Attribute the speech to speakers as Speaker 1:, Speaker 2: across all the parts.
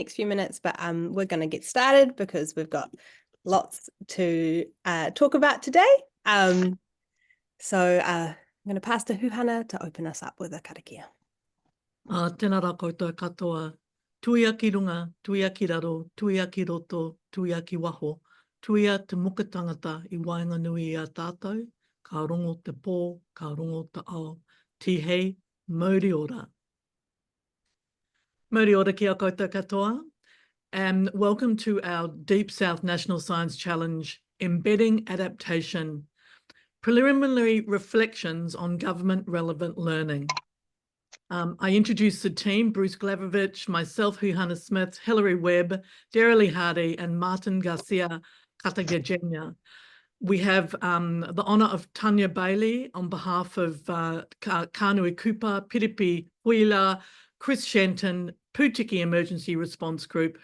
Speaker 1: next few minutes, but we're going to get started because we've got lots to talk about today. So I'm going to pass to Huhana to open us up with a karakia.
Speaker 2: Tēnā rā koutou katoa, tuia ki runga, tuia ki raro, tuia ki roto, tuia ki waho, tuia te muka tangata I Whanganui I a tātou, ka rongo te pō, ka rongo te ao, tihei, mauri ora. Mauri ora ki a koutou katoa, and welcome to our Deep South National Science Challenge, Embedding Adaptation, Preliminary Reflections on Government Relevant Learning. I introduced the team, Bruce Glavovich, myself, Huhana Smith, Hilary Webb, Derilee Hardy, and Martin Garcia Katagajenya. We have the honour of Tanya Bailey on behalf of Kānui Kupa, Piripi Huila, Chris Shenton, Pūtiki Emergency Response Group,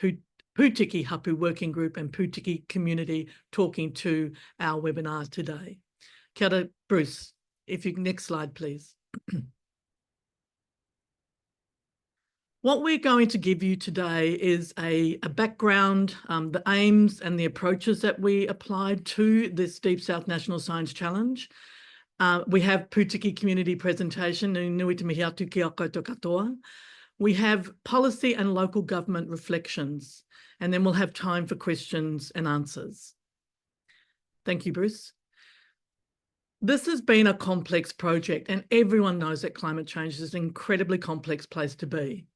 Speaker 2: Pūtiki Hapu Working Group, and Pūtiki Community talking to our webinar today. Kia ora, Bruce. If you can, next slide, please. What we're going to give you today is a background, the aims and the approaches that we applied to this Deep South National Science Challenge. We have Pūtiki community presentation, nui te mihi atu ki a koutou katoa. We have policy and local government reflections, and then we'll have time for questions and answers. Thank you, Bruce. This has been a complex project, and everyone knows that climate change is an incredibly complex place to be.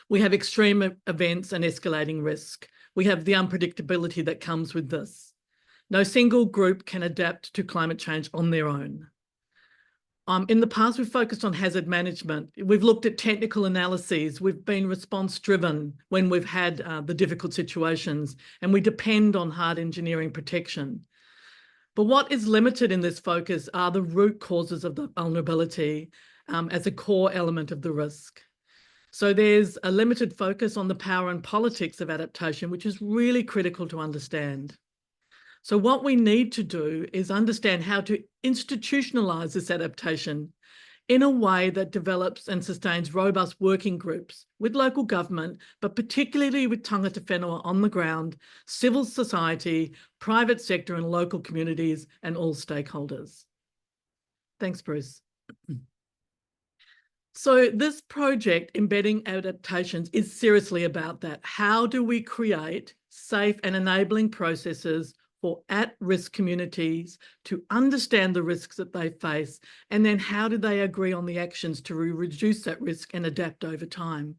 Speaker 2: We have extreme events and escalating risk. We have the unpredictability that comes with this. No single group can adapt to climate change on their own. In the past, we've focused on hazard management. We've looked at technical analyses. We've been response-driven when we've had the difficult situations, and we depend on hard engineering protection. But what is limited in this focus are the root causes of the vulnerability as a core element of the risk. So there's a limited focus on the power and politics of adaptation, which is really critical to understand. So what we need to do is understand how to institutionalise this adaptation in a way that develops and sustains robust working groups with local government, but particularly with tangata whenua on the ground, civil society, private sector and local communities and all stakeholders. Thanks, Bruce. So this project, Embedding Adaptations, is seriously about that. How do we create safe and enabling processes for at-risk communities to understand the risks that they face, and then how do they agree on the actions to reduce that risk and adapt over time?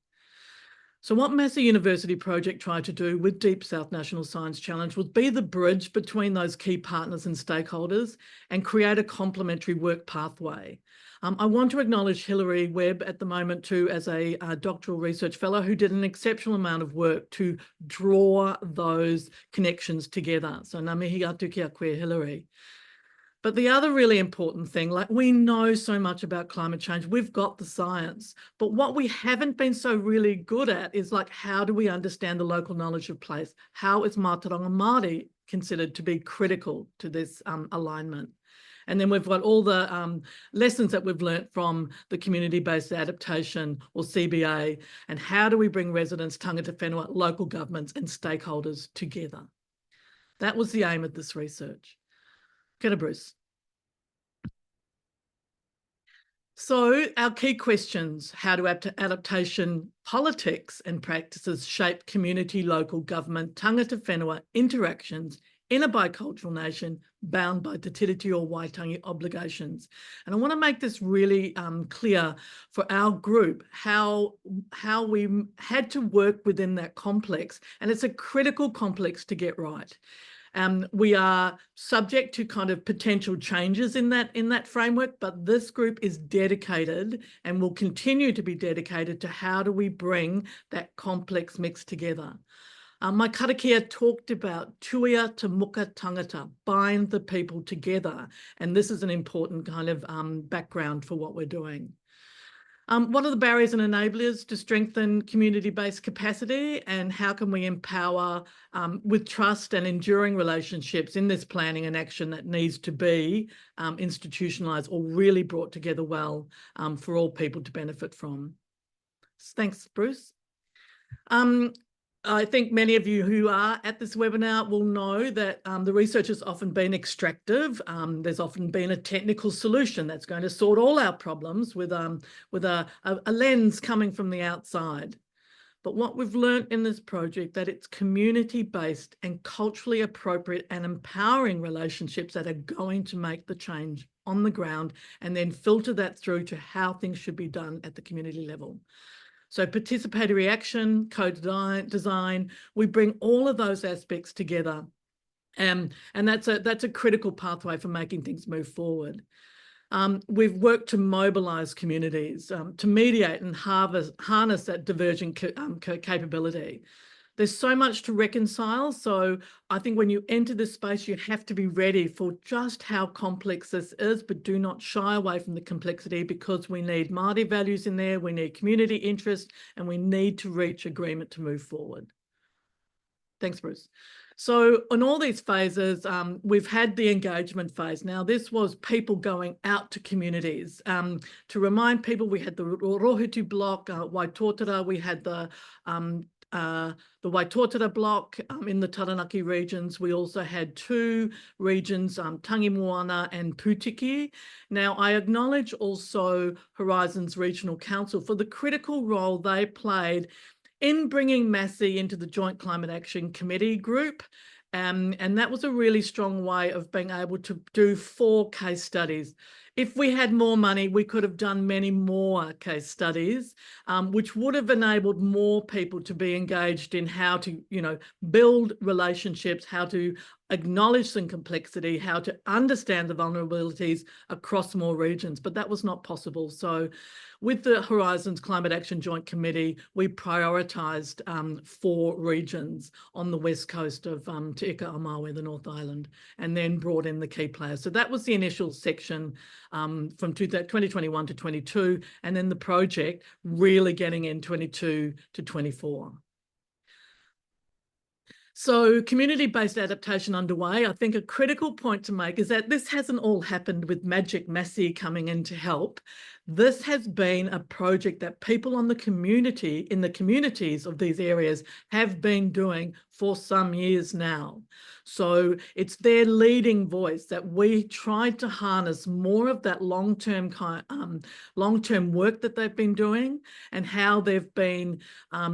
Speaker 2: So what Massey University project tried to do with Deep South National Science Challenge was be the bridge between those key partners and stakeholders and create a complementary work pathway. I want to acknowledge Hilary Webb at the moment too as a doctoral research fellow who did an exceptional amount of work to draw those connections together. So ngā mihi atu ki a koe, Hilary. But the other really important thing, like we know so much about climate change, we've got the science, but what we haven't been so really good at is like, how do we understand the local knowledge of place? How is Mātauranga Māori considered to be critical to this alignment? And then we've got all the lessons that we've learnt from the community-based adaptation or CBA, and how do we bring residents, tangata whenua, local governments and stakeholders together? That was the aim of this research. Kia ora, Bruce. So our key questions: how do adaptation politics and practices shape community, local government, tangata whenua interactions in a bicultural nation bound by te tiriti o Waitangi obligations? And I want to make this really clear for our group, how we had to work within that complex, and it's a critical complex to get right. We are subject to kind of potential changes in that framework, but this group is dedicated and will continue to be dedicated to how do we bring that complex mix together. My karakia talked about tuia te muka tangata, bind the people together, and this is an important kind of background for what we're doing. What are the barriers and enablers to strengthen community-based capacity, and how can we empower with trust and enduring relationships in this planning and action that needs to be institutionalised or really brought together well for all people to benefit from? Thanks, Bruce. I think many of you who are at this webinar will know that the research has often been extractive. There's often been a technical solution that's going to sort all our problems with a lens coming from the outside. But what we've learned in this project, that it's community-based and culturally appropriate and empowering relationships that are going to make the change on the ground and then filter that through to how things should be done at the community level. So participatory action, co-design, we bring all of those aspects together. And that's a critical pathway for making things move forward. We've worked to mobilise communities, to mediate and harness that divergent capability. There's so much to reconcile. So I think when you enter this space, you have to be ready for just how complex this is, but do not shy away from the complexity, because we need Māori values in there, we need community interest, and we need to reach agreement to move forward. Thanks, Bruce. So on all these phases, we've had the engagement phase. Now, this was people going out to communities. To remind people, we had the Rohitu block, Waitotara, we had the Waitotara block in the Taranaki regions. We also had two regions, Tangi Moana and Pūtiki. Now, I acknowledge also Horizons Regional Council for the critical role they played in bringing Massey into the Joint Climate Action Committee group. And that was a really strong way of being able to do 4 case studies. If we had more money, we could have done many more case studies, which would have enabled more people to be engaged in how to, build relationships, how to acknowledge some complexity, how to understand the vulnerabilities across more regions, but that was not possible. So with the Horizons Climate Action Joint Committee, we prioritised 4 regions on the west coast of Te Ika o Māui, the North Island, and then brought in the key players. So that was the initial section from 2021 to 22, and then the project really getting in 22 to 24. So community-based adaptation underway. I think a critical point to make is that this hasn't all happened with Magic Massey coming in to help. This has been a project that people on the community, in the communities of these areas, have been doing for some years now. So it's their leading voice that we tried to harness more of that long-term work that they've been doing, and how they've been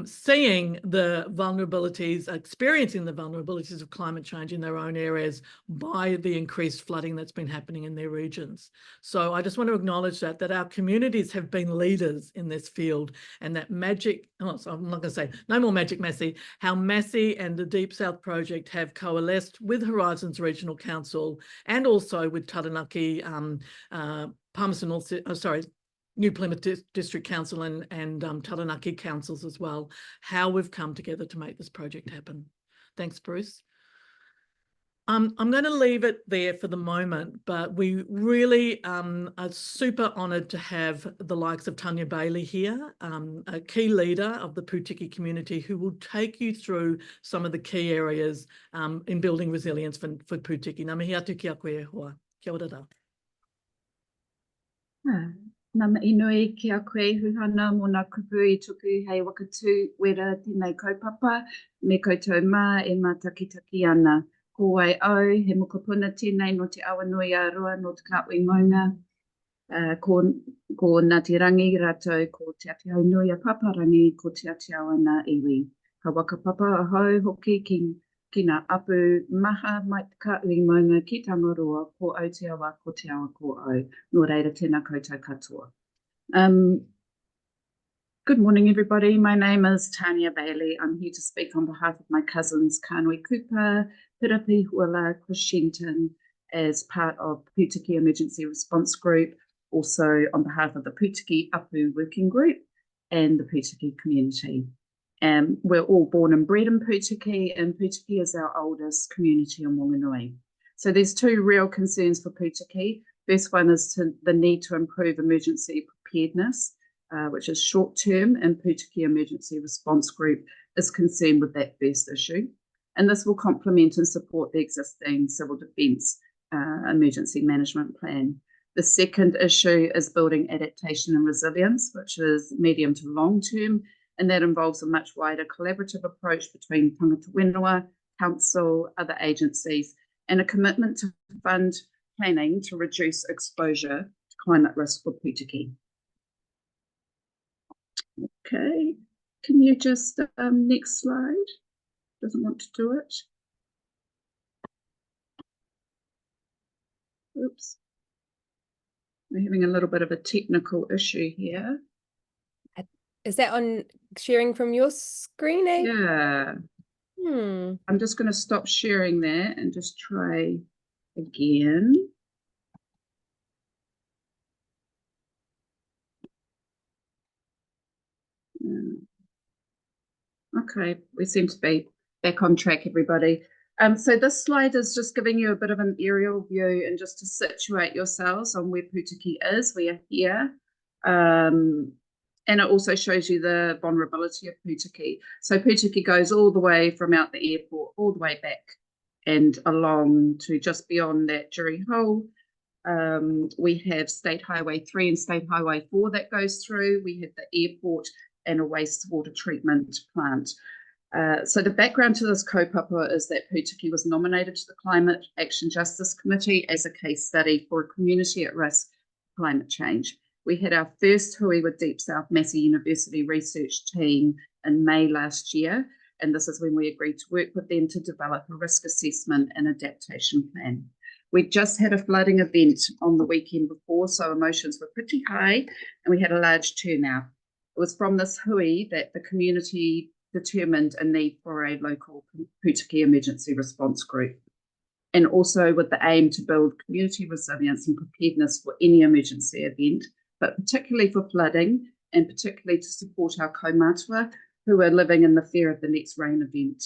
Speaker 2: seeing the vulnerabilities, experiencing the vulnerabilities of climate change in their own areas by the increased flooding that's been happening in their regions. So I just want to acknowledge that our communities have been leaders in this field, and that so I'm not going to say no more Magic Massey, how Massey and the Deep South Project have coalesced with Horizons Regional Council and also with Taranaki, Palmerston North, New Plymouth District Council and Taranaki councils as well, how we've come together to make this project happen. Thanks, Bruce. I'm going to leave it there for the moment, but we really are super honoured to have the likes of Tanya Bailey here, a key leader of the Pūtiki community, who will take you through some of the key areas in building resilience for Pūtiki. Ngā mihi atu ki a koe hoa. Kia ora rā.
Speaker 3: Ngā inui ki a koe huhana mō ngā kupu I tuku hei wakatū wera tēnei kaupapa me koutou mā e mātakitaki ana. Ko wai au, he mokopuna tēnei no te awa nui a roa no te kāpui maunga. Ko Ngāti Rangi rātou, ko te atiau nui a paparangi, ko te atiau ana iwi. Ka wakapapa ahau hoki ki ngā apu maha mai te kāpui maunga ki Tangaroa, ko Aotearoa, ko te awa ko au. Nō reira tēnā koutou katoa. Good morning, everybody. My name is Tanya Bailey. I'm here to speak on behalf of my cousins, Kānui Kupa, Pirapi Huala, Chris Shenton, as part of the Pūtiki Emergency Response Group, also on behalf of the Pūtiki Apu Working Group and the Pūtiki community. We're all born and bred in Pūtiki, and Pūtiki is our oldest community in Whanganui. So there's 2 real concerns for Pūtiki. First one is the need to improve emergency preparedness, which is short-term, and Pūtiki Emergency Response Group is concerned with that first issue. And this will complement and support the existing civil defence emergency management plan. The second issue is building adaptation and resilience, which is medium to long-term, and that involves a much wider collaborative approach between tangata whenua, council, other agencies, and a commitment to fund planning to reduce exposure to climate risk for Pūtiki. Okay, can you just, next slide? Doesn't want to do it. Oops. We're having a little bit of a technical issue here.
Speaker 1: Is that on sharing from your screen, eh?
Speaker 3: Yeah. I'm just going to stop sharing that and just try again. Okay, we seem to be back on track, everybody. So this slide is just giving you a bit of an aerial view and just to situate yourselves on where Pūtiki is. We are here. And it also shows you the vulnerability of Pūtiki. So Pūtiki goes all the way from out the airport, all the way back and along to just beyond that Jury Hole. We have State Highway 3 and State Highway 4 that goes through. We have the airport and a wastewater treatment plant. So the background to this kaupapa is that Pūtiki was nominated to the Climate Action Justice Committee as a case study for a community at risk of climate change. We had our first hui with Deep South Massey University research team in May last year, and this is when we agreed to work with them to develop a risk assessment and adaptation plan. We just had a flooding event on the weekend before, so emotions were pretty high, and we had a large turnout. It was from this hui that the community determined a need for a local Pūtiki emergency response group, and also with the aim to build community resilience and preparedness for any emergency event, but particularly for flooding and particularly to support our kaumātua who are living in the fear of the next rain event.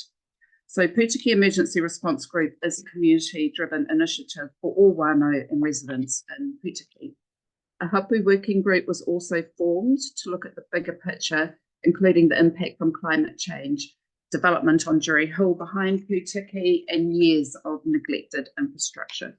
Speaker 3: So Pūtiki Emergency Response Group is a community-driven initiative for all whānau and residents in Pūtiki. A hapu working group was also formed to look at the bigger picture, including the impact from climate change, development on Jury Hill behind Pūtiki, and years of neglected infrastructure.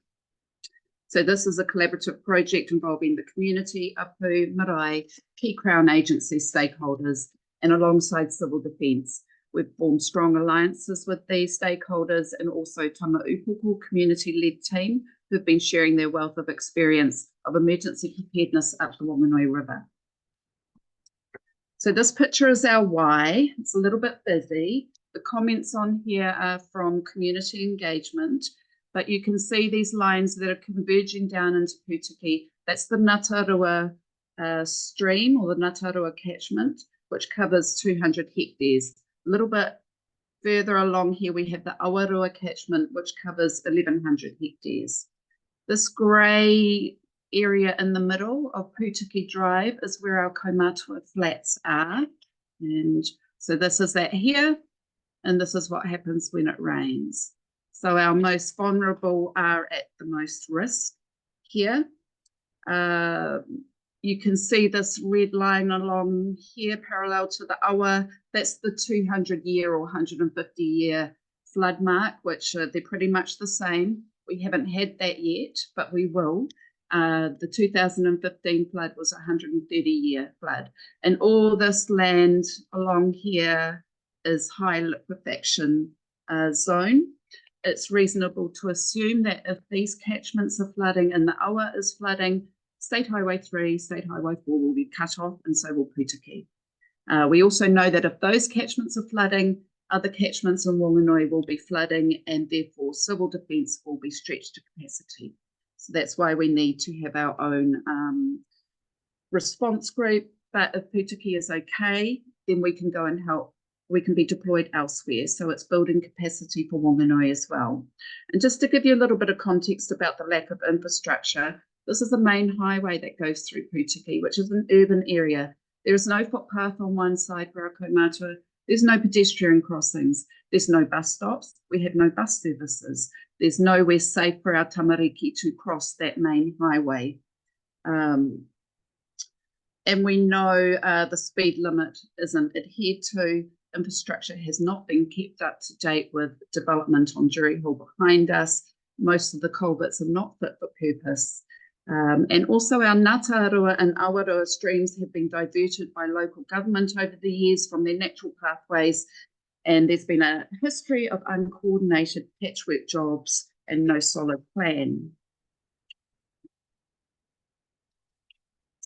Speaker 3: So this is a collaborative project involving the community, apu, marae, key Crown agency stakeholders, and alongside civil defence. We've formed strong alliances with these stakeholders and also Tangaupuku community-led team who've been sharing their wealth of experience of emergency preparedness up the Whanganui River. So this picture is our why. It's a little bit busy. The comments on here are from community engagement, but you can see these lines that are converging down into Pūtiki. That's the Ngātarua stream or the Ngātarua catchment, which covers 200 hectares. A little bit further along here, we have the Awarua catchment, which covers 1,100 hectares. This grey area in the middle of Pūtiki Drive is where our kaumātua flats are. And so this is that here, and this is what happens when it rains. So our most vulnerable are at the most risk here. You can see this red line along here parallel to the awa. That's the 200-year or 150-year flood mark, which they're pretty much the same. We haven't had that yet, but we will. The 2015 flood was a 130-year flood. And all this land along here is high liquefaction zone. It's reasonable to assume that if these catchments are flooding and the awa is flooding, State Highway 3, State Highway 4 will be cut off, and so will Pūtiki. We also know that if those catchments are flooding, other catchments in Whanganui will be flooding, and therefore civil defence will be stretched to capacity. So that's why we need to have our own response group. But if Pūtiki is okay, then we can go and help. We can be deployed elsewhere. So it's building capacity for Whanganui as well. And just to give you a little bit of context about the lack of infrastructure, this is the main highway that goes through Pūtiki, which is an urban area. There is no footpath on one side for our kaumātua. There's no pedestrian crossings. There's no bus stops. We have no bus services. There's nowhere safe for our tamariki to cross that main highway. And we know the speed limit isn't adhered to. Infrastructure has not been kept up to date with development on Jury Hill behind us. Most of the culverts are not fit for purpose. And also our Ngātamarua and Awarua streams have been diverted by local government over the years from their natural pathways, and there's been a history of uncoordinated patchwork jobs and no solid plan.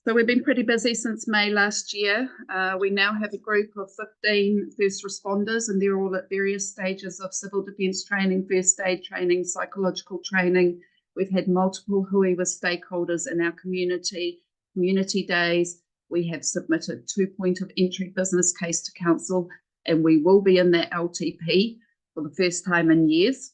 Speaker 3: So we've been pretty busy since May last year. We now have a group of 15 first responders, and they're all at various stages of civil defence training, first aid training, psychological training. We've had multiple hui with stakeholders in our community days. We have submitted 2 point of entry business case to council, and we will be in that LTP for the first time in years.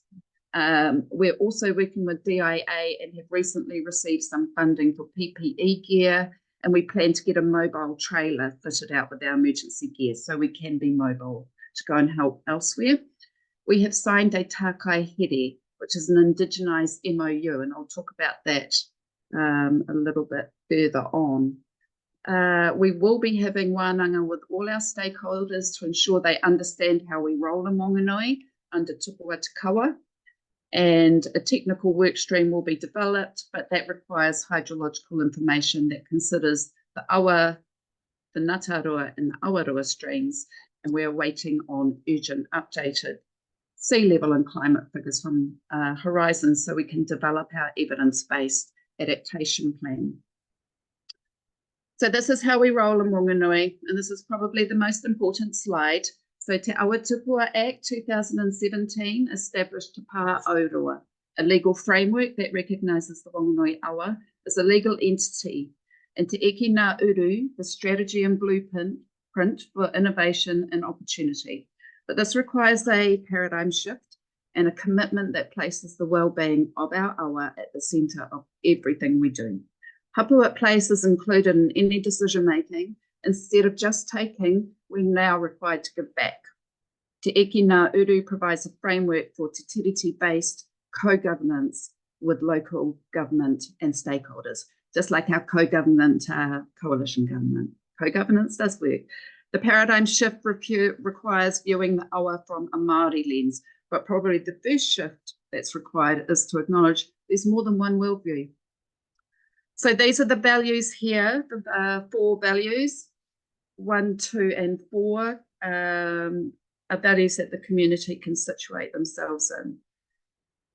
Speaker 3: We're also working with DIA and have recently received some funding for PPE gear, and we plan to get a mobile trailer fitted out with our emergency gear so we can be mobile to go and help elsewhere. We have signed a Takai Here, which is an indigenised MOU, and I'll talk about that a little bit further on. We will be having wānanga with all our stakeholders to ensure they understand how we roll in Whanganui under Tupua Te Kawa. And a technical work stream will be developed, but that requires hydrological information that considers the awa, the Ngātamarua and the Awarua streams, and we're waiting on urgent updated sea level and climate figures from Horizons so we can develop our evidence-based adaptation plan. So this is how we roll in Whanganui, and this is probably the most important slide. So Te Awa Tupua Act 2017 established Te Pā Aurua, a legal framework that recognises the Whanganui Awa as a legal entity, and Te Eki Ngā Uru, the strategy and blueprint for innovation and opportunity. But this requires a paradigm shift and a commitment that places the well-being of our awa at the centre of everything we do. Hapua Place is included in any decision-making. Instead of just taking, we're now required to give back. Te Eki Ngā Uru provides a framework for te tiriti-based co-governance with local government and stakeholders, just like our co-government coalition government. Co-governance does work. The paradigm shift requires viewing the awa from a Māori lens, but probably the first shift that's required is to acknowledge there's more than one worldview. So these are the values here, the 4 values. 1, 2, and 4 are values that the community can situate themselves in.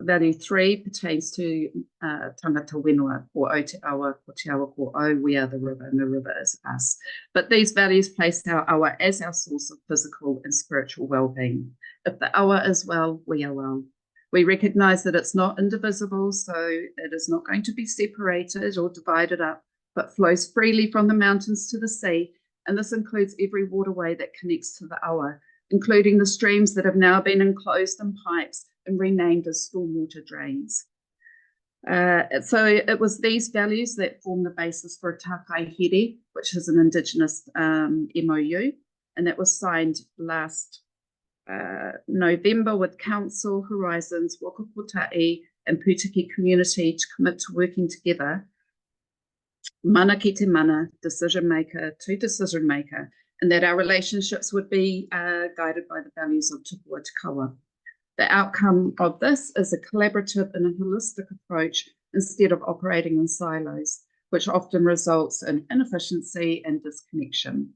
Speaker 3: Value 3 pertains to tangata whenua, or o te awa, ko te awa ko o, we are the river, and the river is us. But these values place our awa as our source of physical and spiritual well-being. If the awa is well, we are well. We recognise that it's not indivisible, so it is not going to be separated or divided up, but flows freely from the mountains to the sea. And this includes every waterway that connects to the awa, including the streams that have now been enclosed in pipes and renamed as stormwater drains. So it was these values that form the basis for a Takai Here, which is an Indigenous MOU, and that was signed last November with Council, Horizons, Wakapota'i and Pūtiki community to commit to working together, mana ki te mana, decision maker to decision maker, and that our relationships would be guided by the values of Tupua Te Kawa. The outcome of this is a collaborative and a holistic approach instead of operating in silos, which often results in inefficiency and disconnection.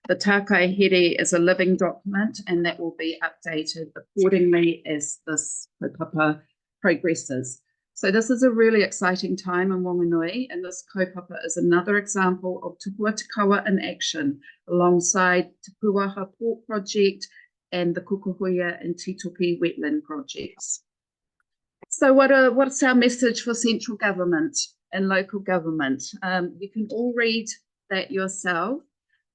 Speaker 3: The Takai Here is a living document, and that will be updated accordingly as this kaupapa progresses. So this is a really exciting time in Whanganui, and this kaupapa is another example of Tupua Te Kawa in action alongside Te Pūaha Port Project and the Kukuhuia and Titopi wetland projects. So what's our message for central government and local government? You can all read that yourself.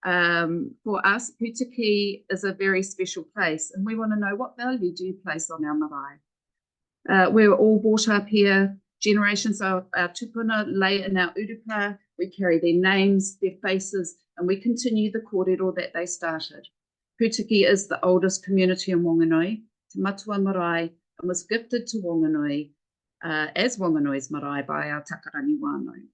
Speaker 3: For us, Pūtiki is a very special place, and we want to know, what value do you place on our marae? We're all brought up here. Generations of our tupuna lay in our urupa. We carry their names, their faces, and we continue the kōrero that they started. Pūtiki is the oldest community in Whanganui, Te Matua Marae, and was gifted to Whanganui as Whanganui's marae by our takarangi wānau.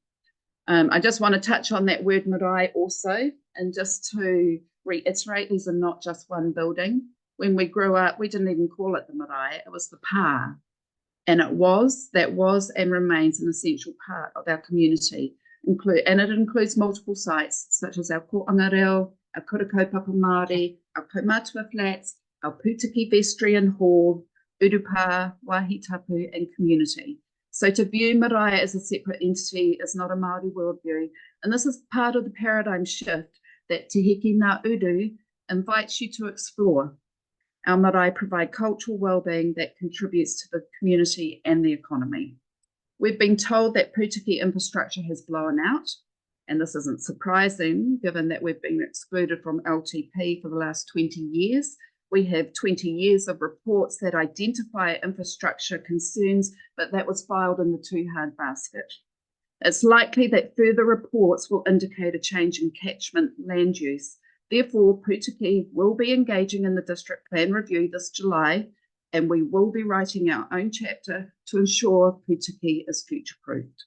Speaker 3: I just want to touch on that word marae also, and just to reiterate, these are not just one building. When we grew up, we didn't even call it the marae, it was the pā. And that was and remains an essential part of our community. And it includes multiple sites, such as our Ko'angareo, our Kura Kaupapa Māori, our Kaumatua Flats, our Pūtiki Vestry Hall, Urupa, Wahitapu, and community. So to view marae as a separate entity is not a Māori worldview. And this is part of the paradigm shift that Te Hiki Ngā Uru invites you to explore. Our marae provide cultural well-being that contributes to the community and the economy. We've been told that Pūtiki infrastructure has blown out, and this isn't surprising given that we've been excluded from LTP for the last 20 years. We have 20 years of reports that identify infrastructure concerns, but that was filed in the too hard basket. It's likely that further reports will indicate a change in catchment land use. Therefore, Pūtiki will be engaging in the district plan review this July, and we will be writing our own chapter to ensure Pūtiki is future-proofed.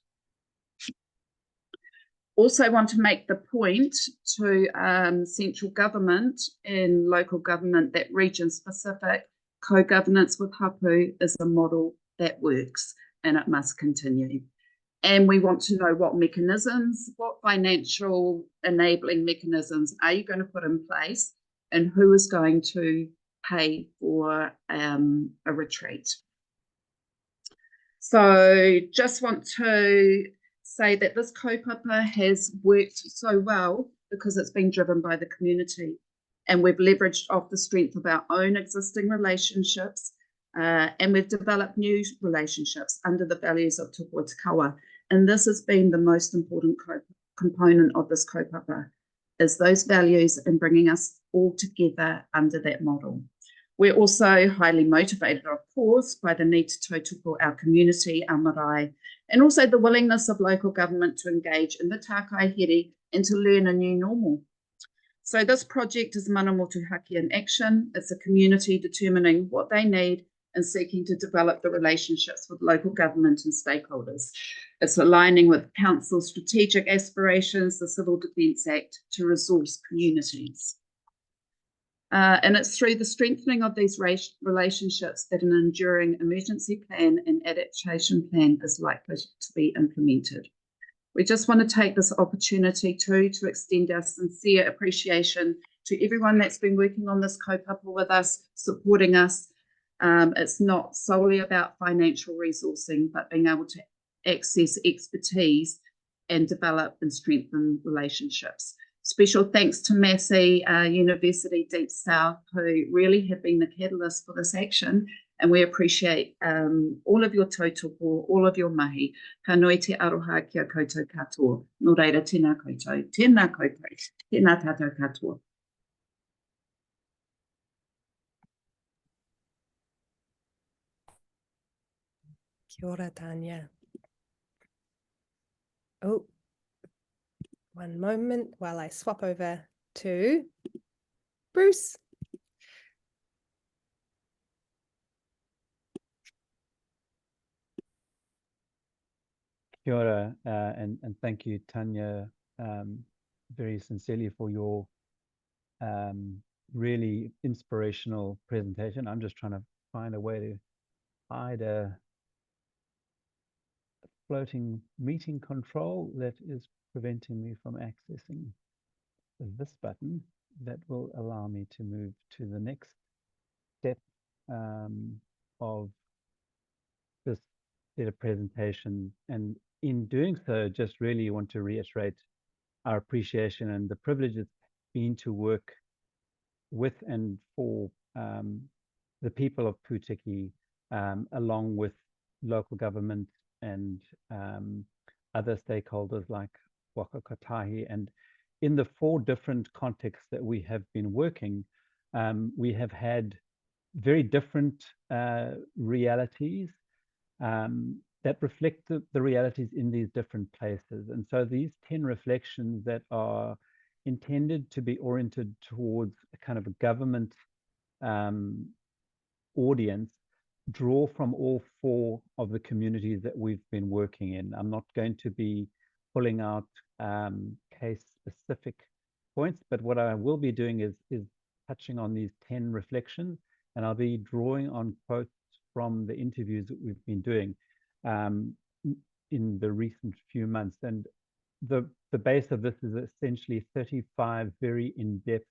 Speaker 3: Also want to make the point to central government and local government that region-specific co-governance with hapu is a model that works, and it must continue. And we want to know what mechanisms, what financial enabling mechanisms are you going to put in place, and who is going to pay for a retreat. So just want to say that this kaupapa has worked so well because it's been driven by the community, and we've leveraged off the strength of our own existing relationships, and we've developed new relationships under the values of Te Kaua. And this has been the most important component of this kaupapa, is those values and bringing us all together under that model. We're also highly motivated, of course, by the need to tautoko our community, our marae, and also the willingness of local government to engage in the tākai here and to learn a new normal. So this project is Mana Motuhake in action. It's a community determining what they need and seeking to develop the relationships with local government and stakeholders. It's aligning with Council's strategic aspirations, the Civil Defence Act, to resource communities. And it's through the strengthening of these relationships that an enduring emergency plan and adaptation plan is likely to be implemented. We just want to take this opportunity to extend our sincere appreciation to everyone that's been working on this kaupapa with us, supporting us. It's not solely about financial resourcing, but being able to access expertise and develop and strengthen relationships. Special thanks to Massey University Deep South, who really have been the catalyst for this action, and we appreciate all of your tautoko, all of your mahi. Ka noi te aroha kia koutou katoa. Nō reira, tēnā koutou, tēnā koutou, tēnā tātou katoa.
Speaker 1: Kia ora, Tanya. Oh, one moment while I swap over to Bruce.
Speaker 4: Kia ora, and thank you, Tanya, very sincerely for your really inspirational presentation. I'm just trying to find a way to hide a floating meeting control that is preventing me from accessing this button that will allow me to move to the next step of this set of presentation. And in doing so, just really want to reiterate our appreciation and the privilege it's been to work with and for the people of Pūtiki, along with local government and other stakeholders like Waka Kotahi. And in the 4 different contexts that we have been working, we have had very different realities that reflect the realities in these different places. And so these 10 reflections that are intended to be oriented towards a kind of a government audience draw from all 4 of the communities that we've been working in. I'm not going to be pulling out case-specific points, but what I will be doing is touching on these 10 reflections, and I'll be drawing on quotes from the interviews that we've been doing in the recent few months. And the base of this is essentially 35 very in-depth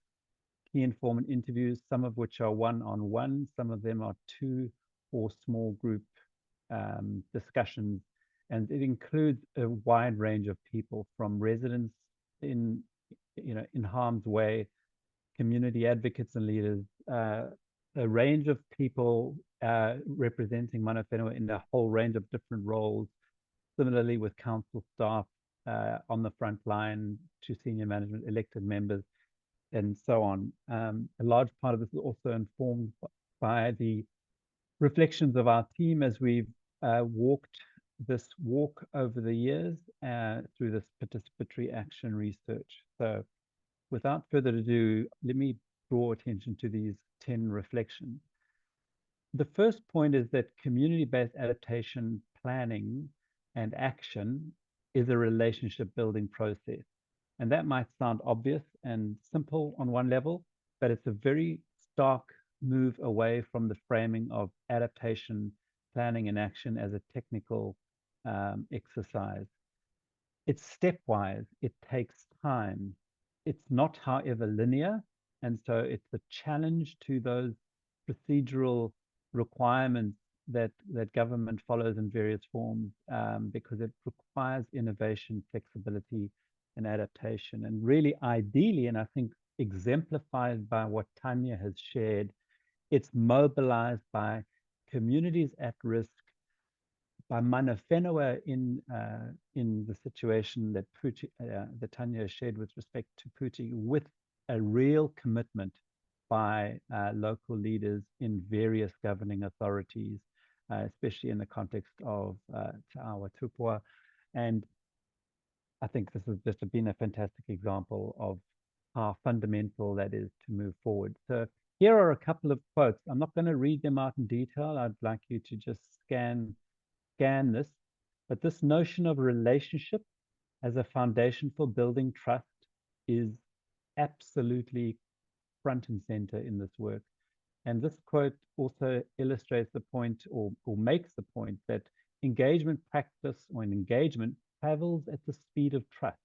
Speaker 4: key informant interviews, some of which are one-on-one, some of them are 2 or small group discussions. And it includes a wide range of people, from residents in harm's way, community advocates and leaders, a range of people representing Mana Whenua in a whole range of different roles. Similarly with council staff on the front line, to senior management, elected members, and so on. A large part of this is also informed by the reflections of our team as we've walked this walk over the years through this participatory action research. So without further ado, let me draw attention to these 10 reflections. The first point is that community-based adaptation planning and action is a relationship building process. And that might sound obvious and simple on one level, but it's a very stark move away from the framing of adaptation planning and action as a technical exercise. It's stepwise, it takes time. It's not, however, linear. And so it's a challenge to those procedural requirements that government follows in various forms, because it requires innovation, flexibility, and adaptation. And really ideally, and I think exemplified by what Tanya has shared, it's mobilized by communities at risk, by Mana Whenua in the situation that that Tanya shared with respect to Pūtiki, with a real commitment by local leaders in various governing authorities, especially in the context of Te Awa Tupua. And I think this has just been a fantastic example of how fundamental that is to move forward. So here are a couple of quotes. I'm not going to read them out in detail. I'd like you to just scan this, but this notion of relationship as a foundation for building trust is absolutely front and center in this work. And this quote also illustrates the point, or makes the point, that engagement practice or an engagement travels at the speed of trust.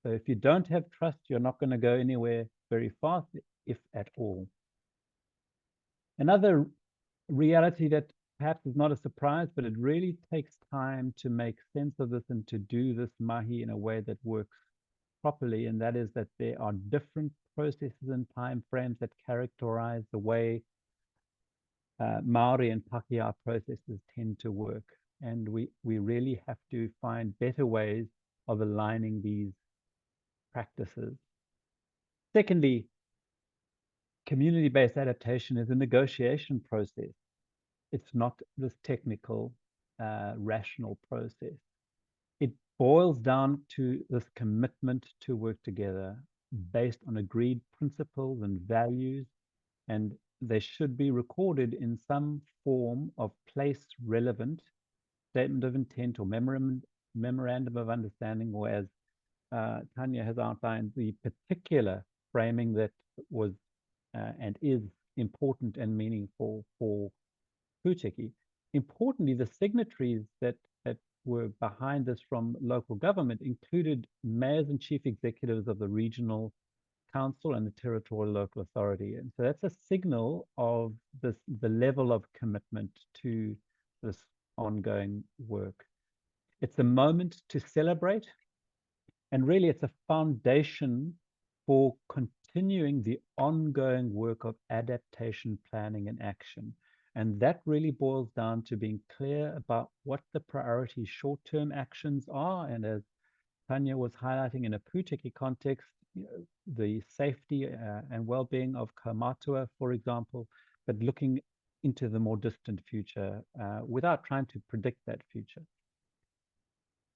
Speaker 4: So if you don't have trust, you're not going to go anywhere very fast, if at all. Another reality that perhaps is not a surprise, but it really takes time to make sense of this and to do this mahi in a way that works properly, and that is that there are different processes and time frames that characterize the way Maori and Pākehā processes tend to work. And we really have to find better ways of aligning these practices. Secondly, community-based adaptation is a negotiation process. It's not this technical, rational process. It boils down to this commitment to work together based on agreed principles and values, and they should be recorded in some form of place-relevant statement of intent or memorandum of understanding, or as Tanya has outlined, the particular framing that was and is important and meaningful for Pūtiki. Importantly, the signatories that were behind this from local government included mayors and chief executives of the regional council and the Territorial Local Authority. And so that's a signal of the level of commitment to this ongoing work. It's a moment to celebrate, and really it's a foundation for continuing the ongoing work of adaptation, planning, and action. And that really boils down to being clear about what the priority short-term actions are. And as Tanya was highlighting in a Pūtiki context, the safety and well-being of Kaumatua, for example, but looking into the more distant future without trying to predict that future.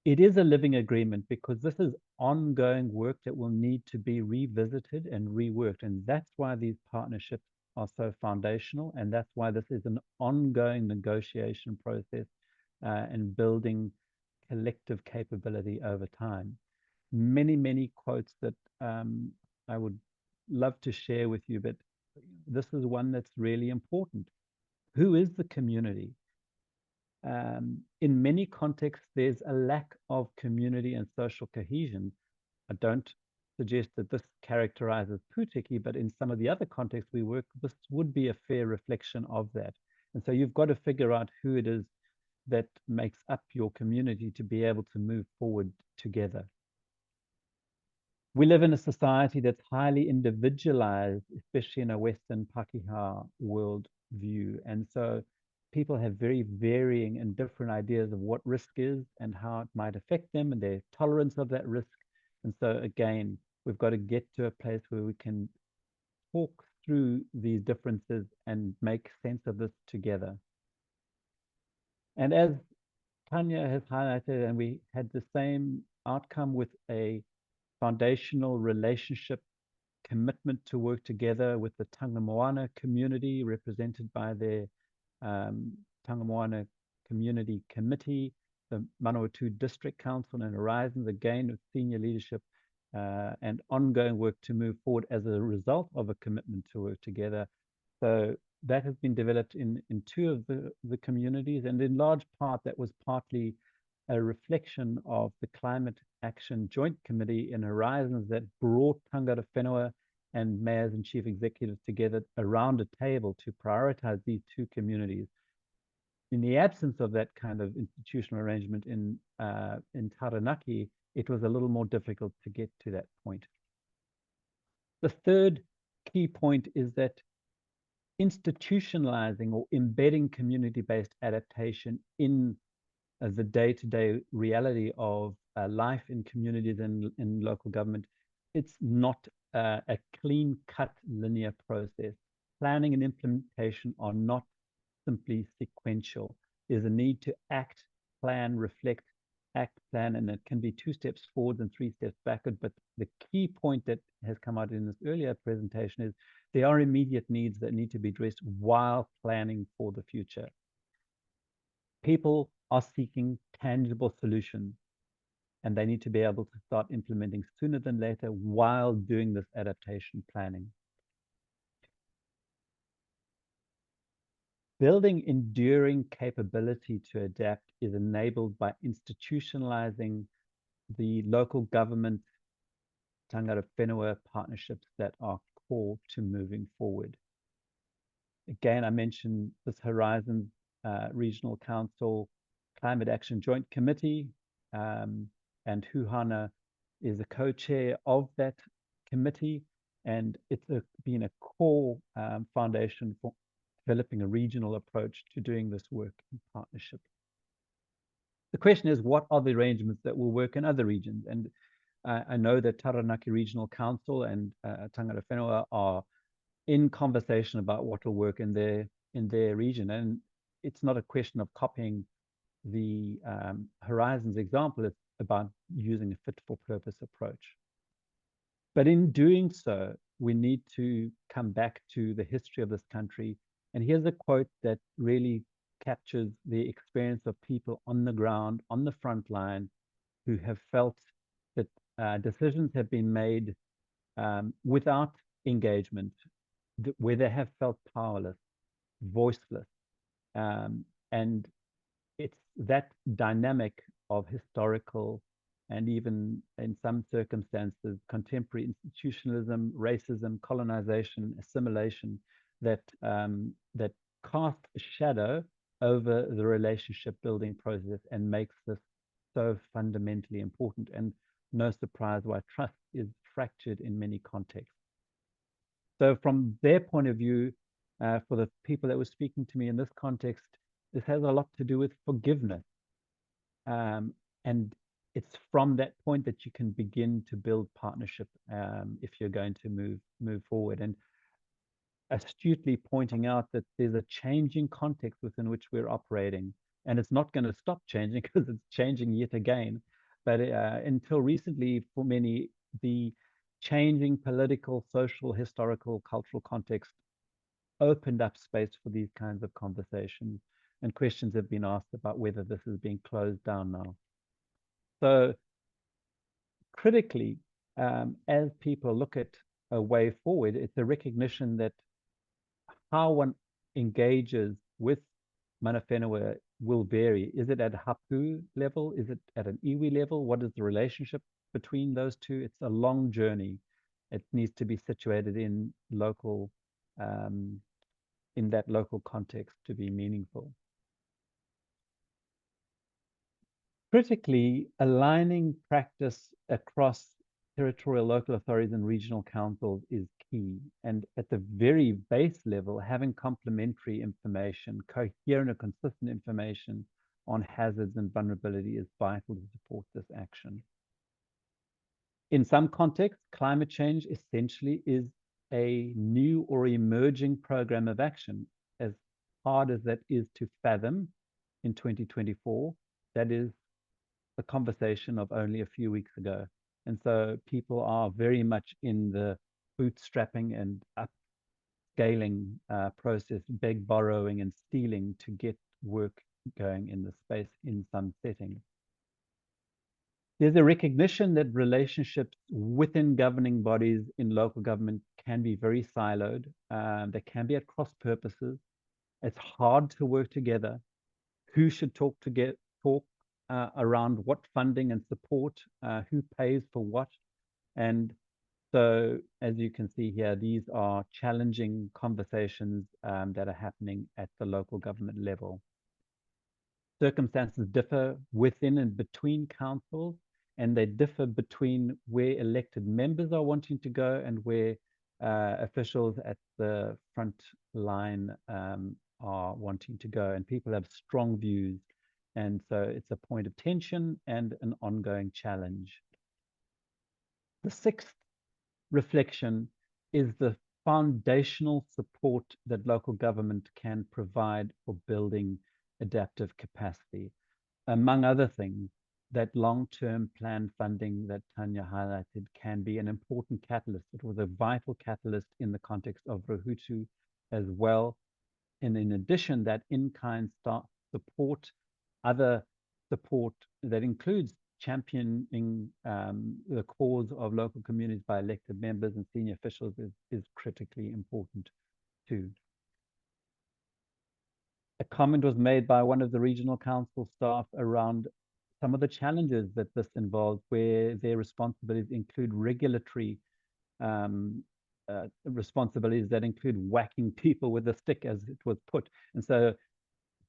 Speaker 4: It is a living agreement because this is ongoing work that will need to be revisited and reworked. And that's why these partnerships are so foundational. And that's why this is an ongoing negotiation process and building collective capability over time. Many, many quotes that I would love to share with you, but this is one that's really important. Who is the community? In many contexts, there's a lack of community and social cohesion. I don't suggest that this characterizes Pūtiki, but in some of the other contexts we work, this would be a fair reflection of that. And so you've got to figure out who it is that makes up your community to be able to move forward together. We live in a society that's highly individualized, especially in a Western Pakeha world view. And so people have very varying and different ideas of what risk is and how it might affect them and their tolerance of that risk. And so again, we've got to get to a place where we can talk through these differences and make sense of this together. And as Tanya has highlighted, and we had the same outcome with a foundational relationship commitment to work together with the Tanga Moana community, represented by their Tanga Moana Community Committee, the Manawatū District Council and Horizons, again with senior leadership and ongoing work to move forward as a result of a commitment to work together. So that has been developed in two of the communities, and in large part that was partly a reflection of the Climate Action Joint Committee in Horizons that brought tangata whenua and mayors and chief executives together around a table to prioritize these two communities. In the absence of that kind of institutional arrangement in Taranaki, it was a little more difficult to get to that point. The third key point is that institutionalizing or embedding community-based adaptation in the day-to-day reality of life in communities and in local government, it's not a clean-cut linear process. Planning and implementation are not simply sequential. There's a need to act, plan, reflect, act, plan, and it can be 2 steps forward and 3 steps backward. But the key point that has come out in this earlier presentation is there are immediate needs that need to be addressed while planning for the future. People are seeking tangible solutions, and they need to be able to start implementing sooner than later while doing this adaptation planning. Building enduring capability to adapt is enabled by institutionalizing the local government tangata whenua partnerships that are core to moving forward. Again, I mentioned this Horizons Regional Council Climate Action Joint Committee, and Huhana is a co-chair of that committee, and it's been a core foundation for developing a regional approach to doing this work in partnership. The question is, what are the arrangements that will work in other regions? And I know that Taranaki Regional Council and tangata whenua are in conversation about what will work in their region. And it's not a question of copying the Horizons example, it's about using a fit-for-purpose approach. But in doing so, we need to come back to the history of this country. And here's a quote that really captures the experience of people on the ground, on the front line, who have felt that decisions have been made without engagement, where they have felt powerless, voiceless. And it's that dynamic of historical and even in some circumstances, contemporary institutionalism, racism, colonization, assimilation that that cast a shadow over the relationship building process and makes this so fundamentally important. And no surprise why trust is fractured in many contexts. So from their point of view, for the people that were speaking to me in this context, this has a lot to do with forgiveness. And it's from that point that you can begin to build partnership if you're going to move forward. And astutely pointing out that there's a changing context within which we're operating, and it's not going to stop changing because it's changing yet again. But until recently, for many, the changing political, social, historical, cultural context opened up space for these kinds of conversations, and questions have been asked about whether this is being closed down now. So critically, as people look at a way forward, it's a recognition that how one engages with mana whenua will vary. Is it at a hapu level? Is it at an iwi level? What is the relationship between those two? It's a long journey. It needs to be situated in local, in that local context to be meaningful. Critically, aligning practice across territorial local authorities and regional councils is key. And at the very base level, having complementary information, coherent and consistent information on hazards and vulnerability is vital to support this action. In some contexts, climate change essentially is a new or emerging program of action. As hard as that is to fathom in 2024, that is the conversation of only a few weeks ago. And so people are very much in the bootstrapping and upscaling process, beg, borrowing, and stealing to get work going in the space in some settings. There's a recognition that relationships within governing bodies in local government can be very siloed. They can be at cross purposes. It's hard to work together. Who should talk around what funding and support, who pays for what. And so, as you can see here, these are challenging conversations that are happening at the local government level. Circumstances differ within and between councils, and they differ between where elected members are wanting to go and where officials at the front line are wanting to go. And people have strong views. And so it's a point of tension and an ongoing challenge. The sixth reflection is the foundational support that local government can provide for building adaptive capacity. Among other things, that long-term plan funding that Tanya highlighted can be an important catalyst. It was a vital catalyst in the context of Ruhutu as well. And in addition, that in-kind support, other support that includes championing the cause of local communities by elected members and senior officials is critically important too. A comment was made by one of the regional council staff around some of the challenges that this involves, where their responsibilities include regulatory responsibilities that include whacking people with a stick, as it was put. And so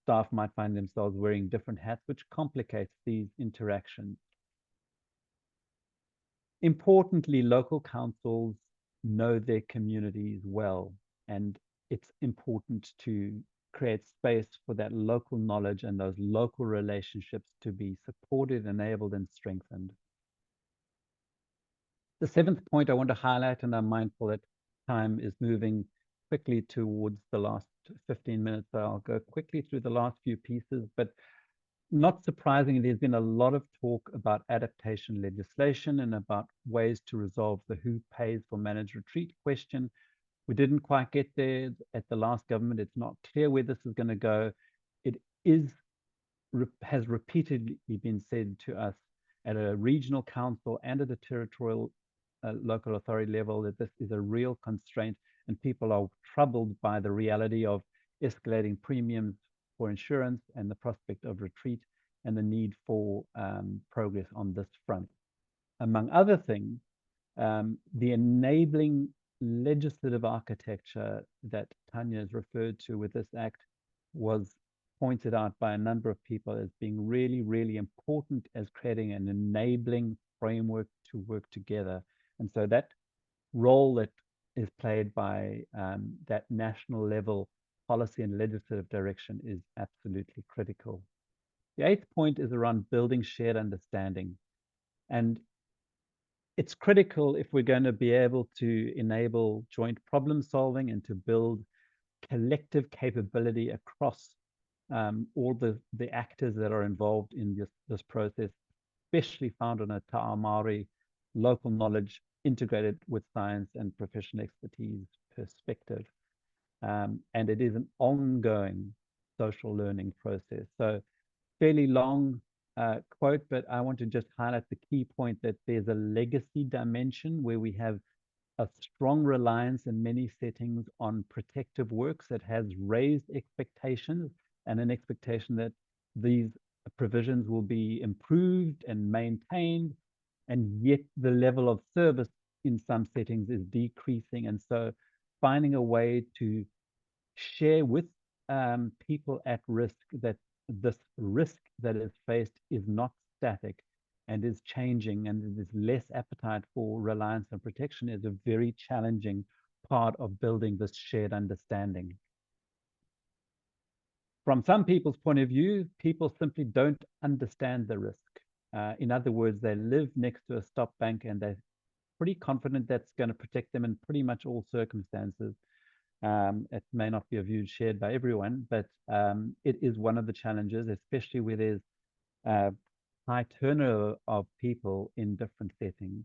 Speaker 4: staff might find themselves wearing different hats, which complicates these interactions. Importantly, local councils know their communities well, and it's important to create space for that local knowledge and those local relationships to be supported, enabled, and strengthened. The seventh point I want to highlight, and I'm mindful that time is moving quickly towards the last 15 minutes, so I'll go quickly through the last few pieces, but not surprisingly, there's been a lot of talk about adaptation legislation and about ways to resolve the who pays for managed retreat question. We didn't quite get there at the last government. It's not clear where this is going to go. It has repeatedly been said to us at a regional council and at a territorial local authority level that this is a real constraint, and people are troubled by the reality of escalating premiums for insurance and the prospect of retreat and the need for progress on this front. Among other things, the enabling legislative architecture that Tanya has referred to with this act was pointed out by a number of people as being really, really important as creating an enabling framework to work together. And so that role that is played by that national level policy and legislative direction is absolutely critical. The eighth point is around building shared understanding. And it's critical if we're going to be able to enable joint problem solving and to build collective capability across all the actors that are involved in this process, especially found on a Ta'a Māori local knowledge integrated with science and professional expertise perspective. And it is an ongoing social learning process. So fairly long quote, but I want to just highlight the key point that there's a legacy dimension where we have a strong reliance in many settings on protective works that has raised expectations and an expectation that these provisions will be improved and maintained, and yet the level of service in some settings is decreasing. And so finding a way to share with people at risk that this risk that is faced is not static and is changing, and there's less appetite for reliance and protection is a very challenging part of building this shared understanding. From some people's point of view, people simply don't understand the risk. In other words, they live next to a stop bank and they're pretty confident that's going to protect them in pretty much all circumstances. It may not be a view shared by everyone, but it is one of the challenges, especially where there's high turnover of people in different settings.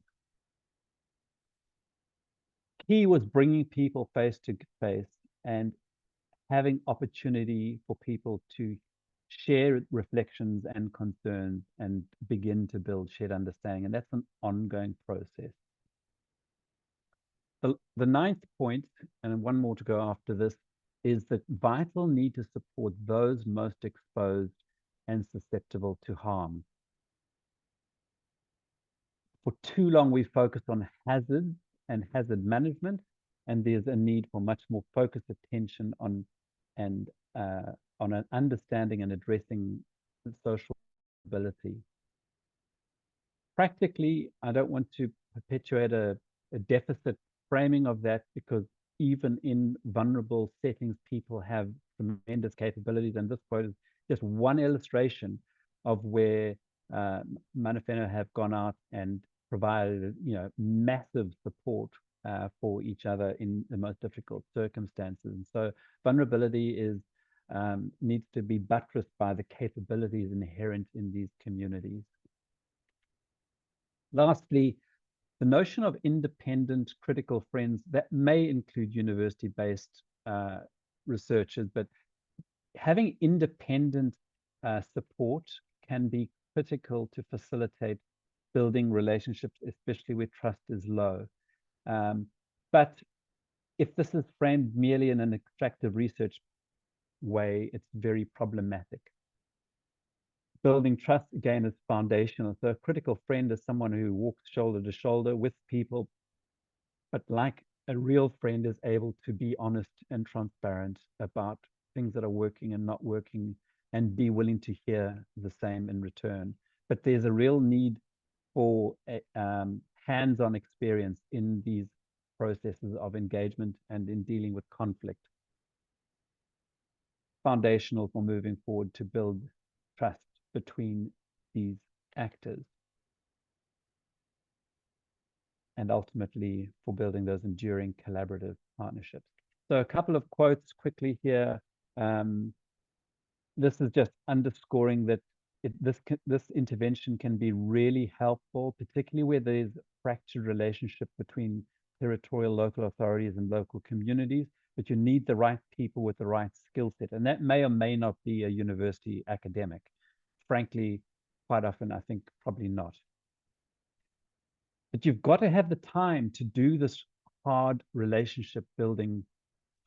Speaker 4: Key was bringing people face to face and having opportunity for people to share reflections and concerns and begin to build shared understanding. And that's an ongoing process. The ninth point, and one more to go after this, is the vital need to support those most exposed and susceptible to harm. For too long, we focused on hazards and hazard management, and there's a need for much more focused attention on an understanding and addressing social mobility. Practically, I don't want to perpetuate a deficit framing of that, because even in vulnerable settings, people have tremendous capabilities. And this quote is just one illustration of where mana whenua have gone out and provided, massive support for each other in the most difficult circumstances. And so vulnerability is needs to be buttressed by the capabilities inherent in these communities. Lastly, the notion of independent critical friends, that may include university-based researchers, but having independent support can be critical to facilitate building relationships, especially where trust is low. But if this is framed merely in an extractive research way, it's very problematic. Building trust, again, is foundational. So a critical friend is someone who walks shoulder to shoulder with people, but like a real friend is able to be honest and transparent about things that are working and not working, and be willing to hear the same in return. But there's a real need for hands-on experience in these processes of engagement and in dealing with conflict. Foundational for moving forward to build trust between these actors, and ultimately for building those enduring collaborative partnerships. So a couple of quotes quickly here. This is just underscoring that this intervention can be really helpful, particularly where there's a fractured relationship between territorial local authorities and local communities, but you need the right people with the right skill set. And that may or may not be a university academic. Frankly, quite often, I think probably not. But you've got to have the time to do this hard relationship building,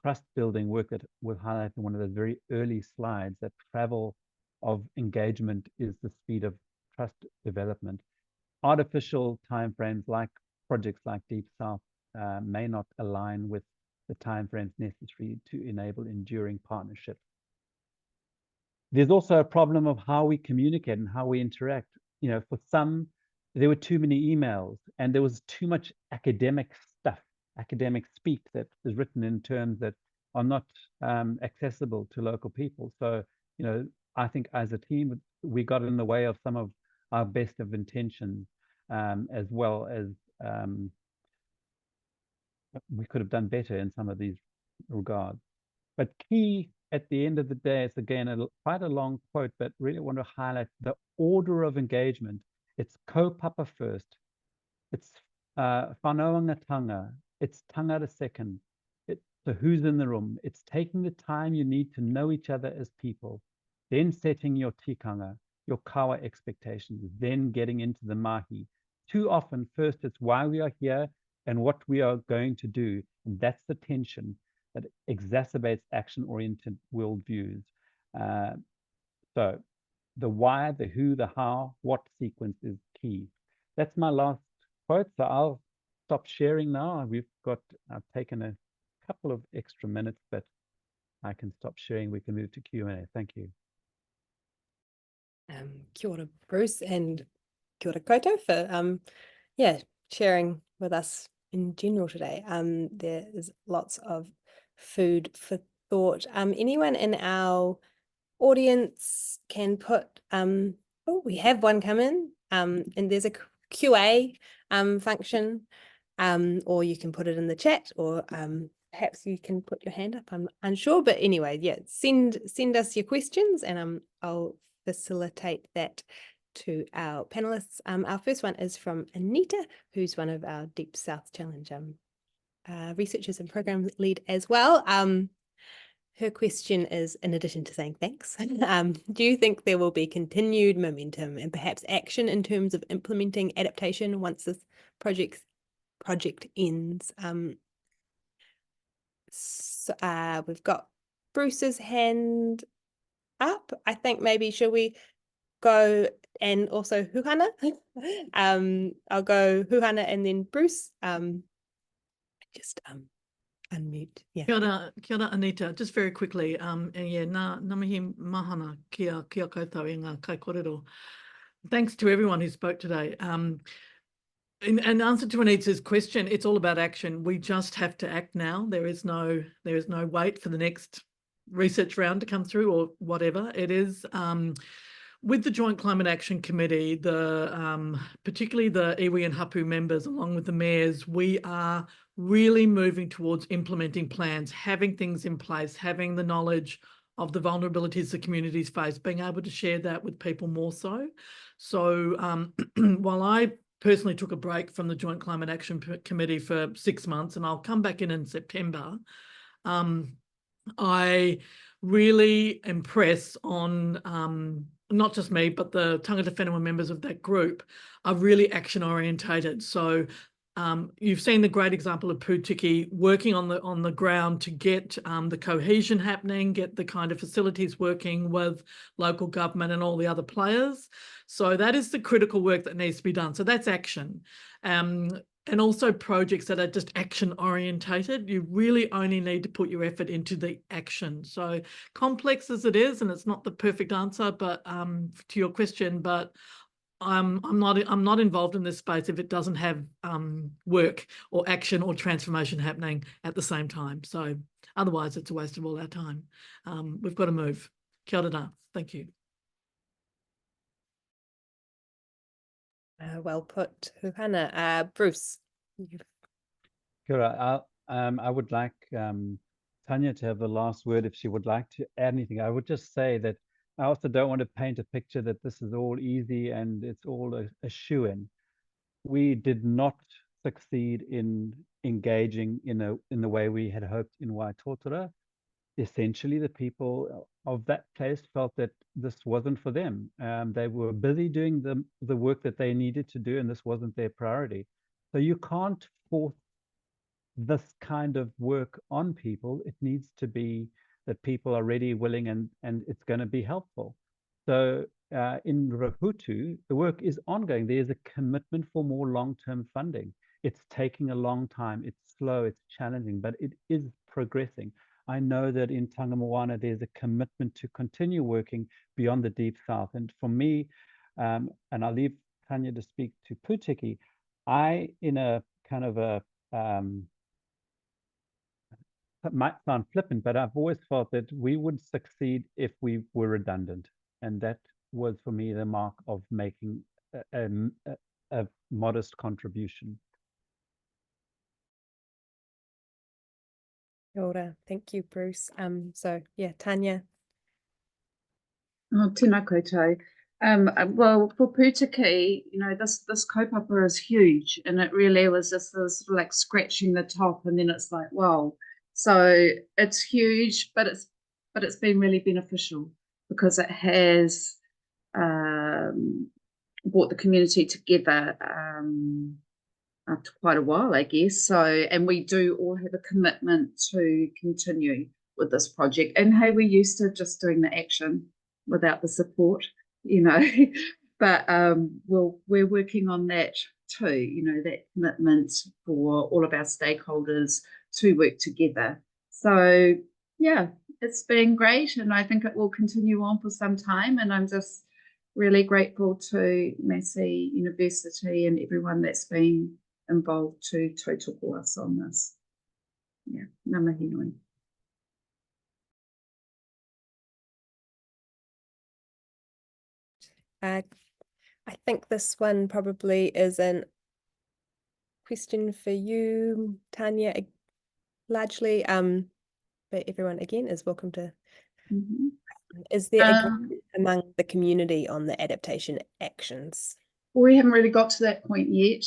Speaker 4: trust building work that was highlighted in one of those very early slides, that travel of engagement is the speed of trust development. Artificial timeframes like projects like Deep South may not align with the timeframes necessary to enable enduring partnerships. There's also a problem of how we communicate and how we interact. For some, there were too many emails and there was too much academic stuff, academic speak that is written in terms that are not accessible to local people. So, I think as a team, we got in the way of some of our best of intentions, as well as we could have done better in some of these regards. But key at the end of the day, it's again quite a long quote, but really want to highlight the order of engagement. It's kaupapa first, it's whanaungatanga, it's tangata second, so who's in the room. It's taking the time you need to know each other as people, then setting your tikanga, your kawa expectations, then getting into the mahi. Too often, first it's why we are here, and what we are going to do. And that's the tension that exacerbates action-oriented worldviews. So the why, the who, the how, what sequence is key. That's my last quote. So I'll stop sharing now. I've taken a couple of extra minutes, but I can stop sharing. We can move to Q&A. Thank you.
Speaker 1: Kia ora, Bruce, and kia ora koutou for sharing with us in general today. There is lots of food for thought. Anyone in our audience can put we have one come in, and there's a QA function, or you can put it in the chat, or perhaps you can put your hand up. I'm unsure, but anyway, yeah, send us your questions, and I'll facilitate that to our panelists. Our first one is from Anita, who's one of our Deep South Challenge researchers and program lead as well. Her question is, in addition to saying thanks, do you think there will be continued momentum and perhaps action in terms of implementing adaptation once this project ends? So, we've got Bruce's hand up. I think maybe should we go, and also Huhana? I'll go Huhana and then Bruce. Just unmute. Yeah.
Speaker 2: Kia ora, Anita. Just very quickly, and yeah, nā mihi mahana kia koutou i ngā kai kōrero. Thanks to everyone who spoke today. In answer to Anita's question, it's all about action. We just have to act now. There is no wait for the next research round to come through or whatever it is. With the Joint Climate Action Committee, particularly the iwi and hapu members, along with the mayors, we are really moving towards implementing plans, having things in place, having the knowledge of the vulnerabilities the communities face, being able to share that with people more so. So while I personally took a break from the Joint Climate Action Committee for 6 months, and I'll come back in September, I really impress on not just me, but the tangata whenua members of that group are really action orientated. So you've seen the great example of Pūtiki working on the ground to get the cohesion happening, get the kind of facilities working with local government and all the other players. So that is the critical work that needs to be done. So that's action. And also projects that are just action orientated. You really only need to put your effort into the action. So complex as it is, and it's not the perfect answer, but to your question, but I'm not involved in this space if it doesn't have work or action or transformation happening at the same time. So otherwise it's a waste of all our time. We've got to move. Kia ora. Thank you.
Speaker 1: Well put, Huhana. Bruce.
Speaker 4: Kia ora. I would like Tanya to have the last word if she would like to add anything. I would just say that I also don't want to paint a picture that this is all easy and it's all a shoo-in. We did not succeed in engaging in the way we had hoped in Waitōtara. Essentially, the people of that place felt that this wasn't for them. They were busy doing the work that they needed to do, and this wasn't their priority. So you can't force this kind of work on people. It needs to be that people are ready, willing, and it's going to be helpful. So in Rahutu, the work is ongoing. There's a commitment for more long-term funding. It's taking a long time. It's slow, it's challenging, but it is progressing. I know that in Tangamoana, there's a commitment to continue working beyond the Deep South. And for me, and I'll leave Tanya to speak to Pūtiki, in a kind of a, it might sound flippant, but I've always felt that we would succeed if we were redundant. And that was for me the mark of making a modest contribution.
Speaker 1: Kia ora. Thank you, Bruce. So yeah, Tanya.
Speaker 3: Oh, tēnā koutou. Well, for Pūtiki, you know, this kaupapa is huge, and it really was just this like scratching the top, and then it's like, wow. So it's huge, but it's been really beneficial because it has brought the community together quite a while, I guess. So, and we do all have a commitment to continue with this project. And hey, we're used to just doing the action without the support, you know. But we're working on that too, you know, that commitment for all of our stakeholders to work together. So yeah, it's been great, and I think it will continue on for some time. And I'm just really grateful to Massey University and everyone that's been involved to tautoko us on this. Yeah, ngā mihi nui.
Speaker 1: I think this one probably is a question for you, Tanya, largely, but everyone again is welcome to. Is there agreement among the community on the adaptation actions?
Speaker 3: We haven't really got to that point yet.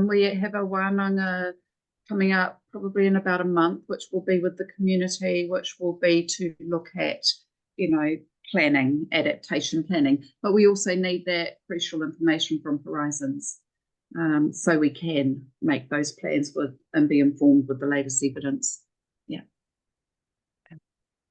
Speaker 3: We have a wānanga coming up probably in about a month, which will be with the community, which will be to look at, you know, planning, adaptation planning. But we also need that crucial information from Horizons, so we can make those plans with and be informed with the latest evidence. Yeah.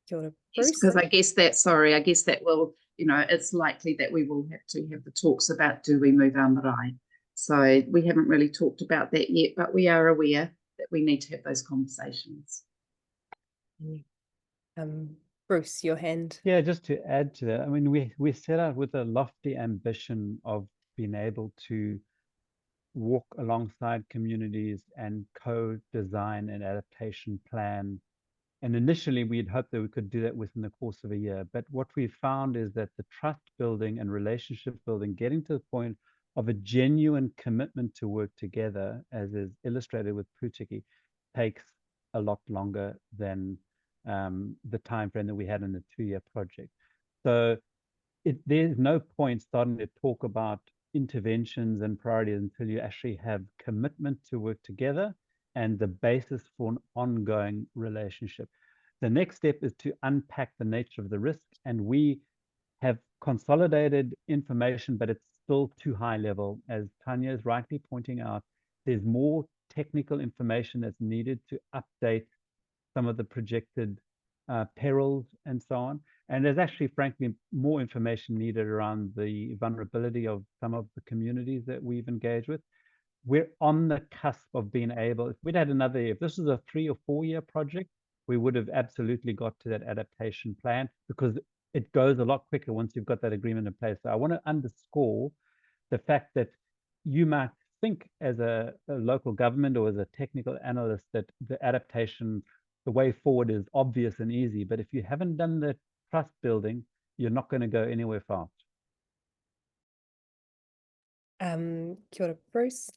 Speaker 3: Because I guess that will, you know, it's likely that we will have to have the talks about, do we move our marae? So we haven't really talked about that yet, but we are aware that we need to have those conversations.
Speaker 1: Bruce, your hand.
Speaker 4: Yeah, just to add to that, I mean, we set out with a lofty ambition of being able to walk alongside communities and co-design an adaptation plan. And initially, we'd hoped that we could do that within the course of a year. But what we found is that the trust building and relationship building, getting to the point of a genuine commitment to work together, as is illustrated with Pūtiki, takes a lot longer than the time frame that we had in the 2-year project. So there's no point starting to talk about interventions and priorities until you actually have commitment to work together and the basis for an ongoing relationship. The next step is to unpack the nature of the risk, and we have consolidated information, but it's still too high level. As Tanya is rightly pointing out, there's more technical information that's needed to update some of the projected perils and so on. And there's actually, frankly, more information needed around the vulnerability of some of the communities that we've engaged with. We're on the cusp of being able, if we'd had another year, if this was a 3 or 4 year project, we would have absolutely got to that adaptation plan, because it goes a lot quicker once you've got that agreement in place. So I want to underscore the fact that you might think as a local government or as a technical analyst that the adaptation, the way forward is obvious and easy. But if you haven't done the trust building, you're not going to go anywhere fast.
Speaker 1: Kia ora, Bruce.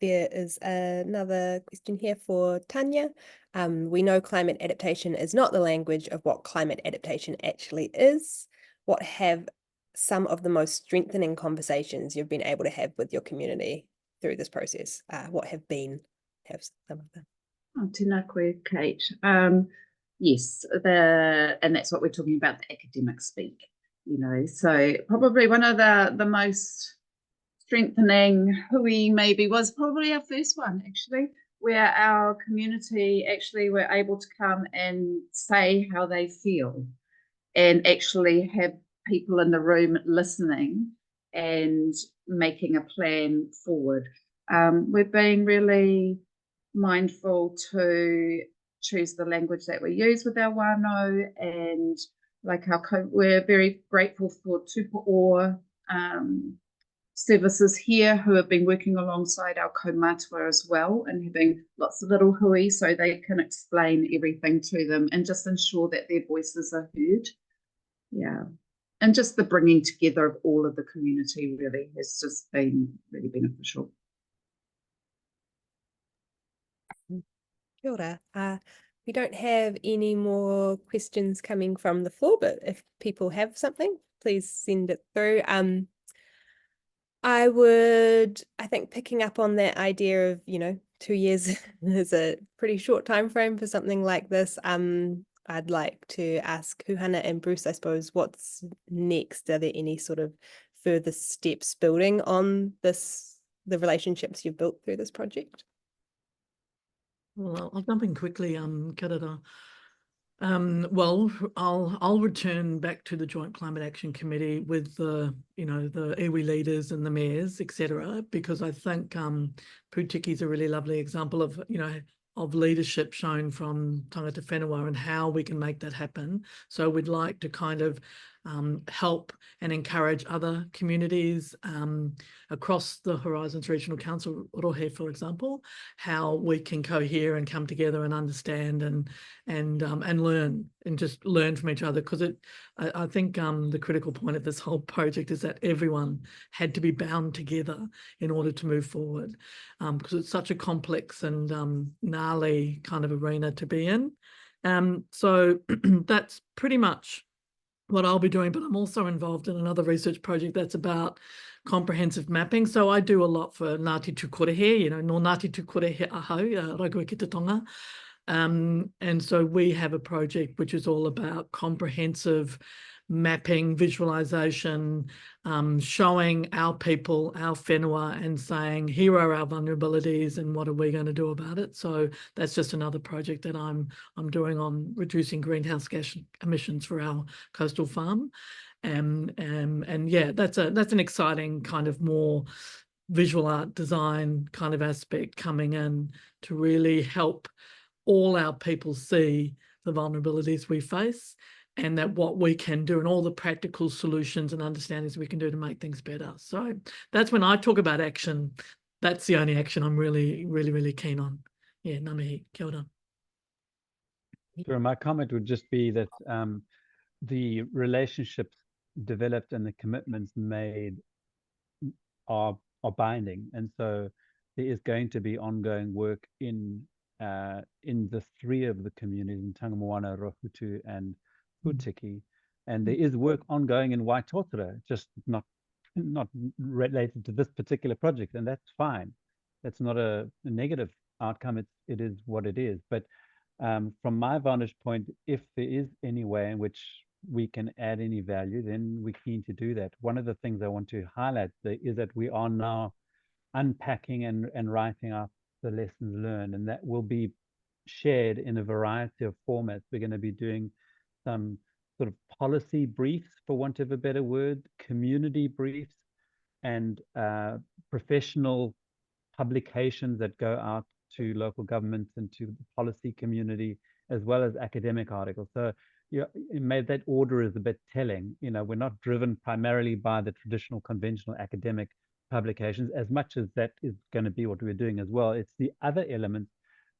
Speaker 1: There is another question here for Tanya. We know climate adaptation is not the language of what climate adaptation actually is. What have some of the most strengthening conversations you've been able to have with your community through this process? What have some of them?
Speaker 3: Oh, tēnā koe, Kate. Yes, and that's what we're talking about, the academic speak, you know. So probably one of the most strengthening hui maybe was probably our first one, actually, where our community actually were able to come and say how they feel and actually have people in the room listening and making a plan forward. We're being really mindful to choose the language that we use with our wānau, and like we're very grateful for tūpoʻo services here who have been working alongside our kaumātua as well, and having lots of little hui so they can explain everything to them and just ensure that their voices are heard. Yeah, and just the bringing together of all of the community really has just been really beneficial.
Speaker 1: Kia ora. We don't have any more questions coming from the floor, but if people have something, please send it through. I think picking up on that idea of, 2 years is a pretty short time frame for something like this. I'd like to ask Huhana and Bruce, I suppose, what's next? Are there any sort of further steps building on this the relationships you've built through this project?
Speaker 2: Well, I'll jump in quickly, kia ora. Well, I'll return back to the Joint Climate Action Committee with the, the iwi leaders and the mayors, etc., because I think Pūtiki is a really lovely example of, of leadership shown from tangata whenua and how we can make that happen. So we'd like to kind of help and encourage other communities across the Horizons Regional Council, Rohe, for example, how we can cohere and come together and understand and learn and just learn from each other. Because I think the critical point of this whole project is that everyone had to be bound together in order to move forward, because it's such a complex and gnarly kind of arena to be in. So that's pretty much what I'll be doing, but I'm also involved in another research project that's about comprehensive mapping. So I do a lot for Ngāti Tūkorehe, no Ngāti Tūkorehe ahau, Raigua ki te tonga. And so we have a project which is all about comprehensive mapping, visualization, showing our people, our whenua, and saying, here are our vulnerabilities and what are we going to do about it? So that's just another project that I'm doing on reducing greenhouse gas emissions for our coastal farm. And yeah, that's an exciting kind of more visual art design kind of aspect coming in to really help all our people see the vulnerabilities we face and that what we can do and all the practical solutions and understandings we can do to make things better. So that's when I talk about action. That's the only action I'm really, really, really keen on. Yeah, ngā mihi, kia ora.
Speaker 4: Sure, my comment would just be that the relationships developed and the commitments made are binding, and so there is going to be ongoing work in the three of the communities in Tangamoana, Rohutu, and Pūtiki, and there is work ongoing in Waitotara, just not related to this particular project, and that's fine. That's not a negative outcome. It is what it is. But from my vantage point, if there is any way in which we can add any value, then we're keen to do that. One of the things I want to highlight is that we are now unpacking and writing up the lessons learned, and that will be shared in a variety of formats. We're going to be doing some sort of policy briefs, for want of a better word, community briefs, and professional publications that go out to local governments and to the policy community, as well as academic articles. So that order is a bit telling. We're not driven primarily by the traditional conventional academic publications, as much as that is going to be what we're doing as well. It's the other elements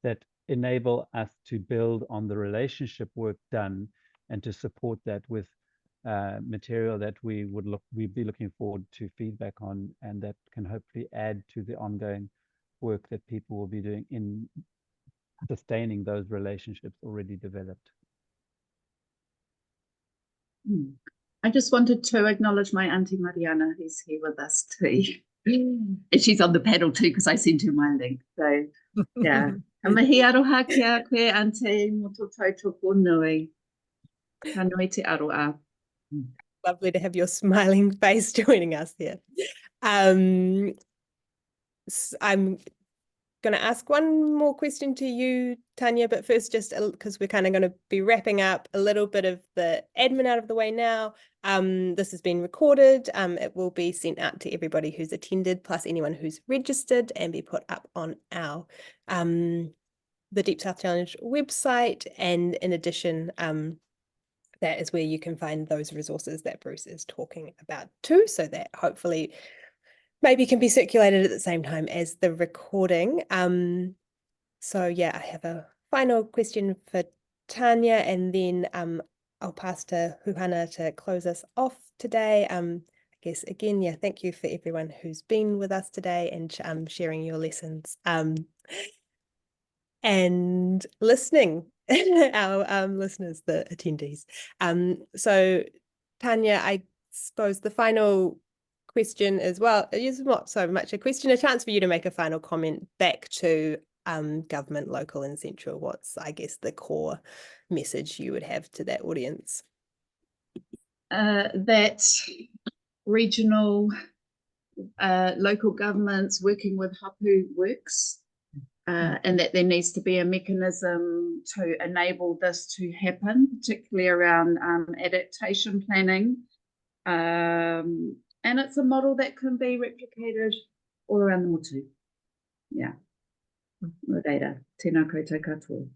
Speaker 4: that enable us to build on the relationship work done and to support that with material that we'd be looking forward to feedback on, and that can hopefully add to the ongoing work that people will be doing in sustaining those relationships already developed.
Speaker 3: I just wanted to acknowledge my Auntie Mariana, who's here with us too. And she's on the panel too, because I sent her my link. So yeah. Mahi aroha kia koe, Auntie, moto tautoko nui. Ka nui te aroa.
Speaker 1: Lovely to have your smiling face joining us here. I'm going to ask one more question to you, Tanya, but first, just because we're kind of going to be wrapping up, a little bit of the admin out of the way now. This has been recorded. It will be sent out to everybody who's attended, plus anyone who's registered, and be put up on our the Deep South Challenge website. And in addition, that is where you can find those resources that Bruce is talking about too, so that hopefully maybe can be circulated at the same time as the recording. So yeah, I have a final question for Tanya, and then I'll pass to Huhana to close us off today. I guess again, yeah, thank you for everyone who's been with us today and sharing your lessons and listening, our listeners, the attendees. So Tanya, I suppose the final question as well is not so much a question, a chance for you to make a final comment back to government, local and central. What's, I guess, the core message you would have to that audience?
Speaker 3: That regional local governments working with hapu works, and that there needs to be a mechanism to enable this to happen, particularly around adaptation planning. And it's a model that can be replicated all around the motu. Yeah. No data. Tēnā koutou katoa.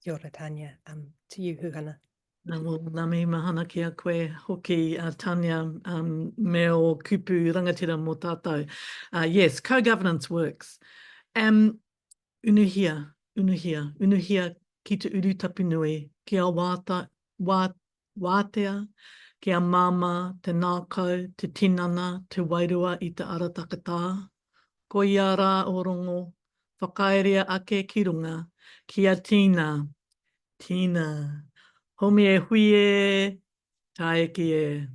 Speaker 1: Kia ora, Tanya. To you, Huhana.
Speaker 2: Well, nami mahana ki a koe hoki, Tanya, me o kupu rangatira mō tātou. Yes, co-governance works. Unuhia ki te uru tapinui, kia wātea, kia māma, te nākau, te tinana, te wairua i te ara takatā. Ko ia rā o rongo, whakaerea ake ki runga, kia tīna, tīna. Homi e hui e, tae ki e.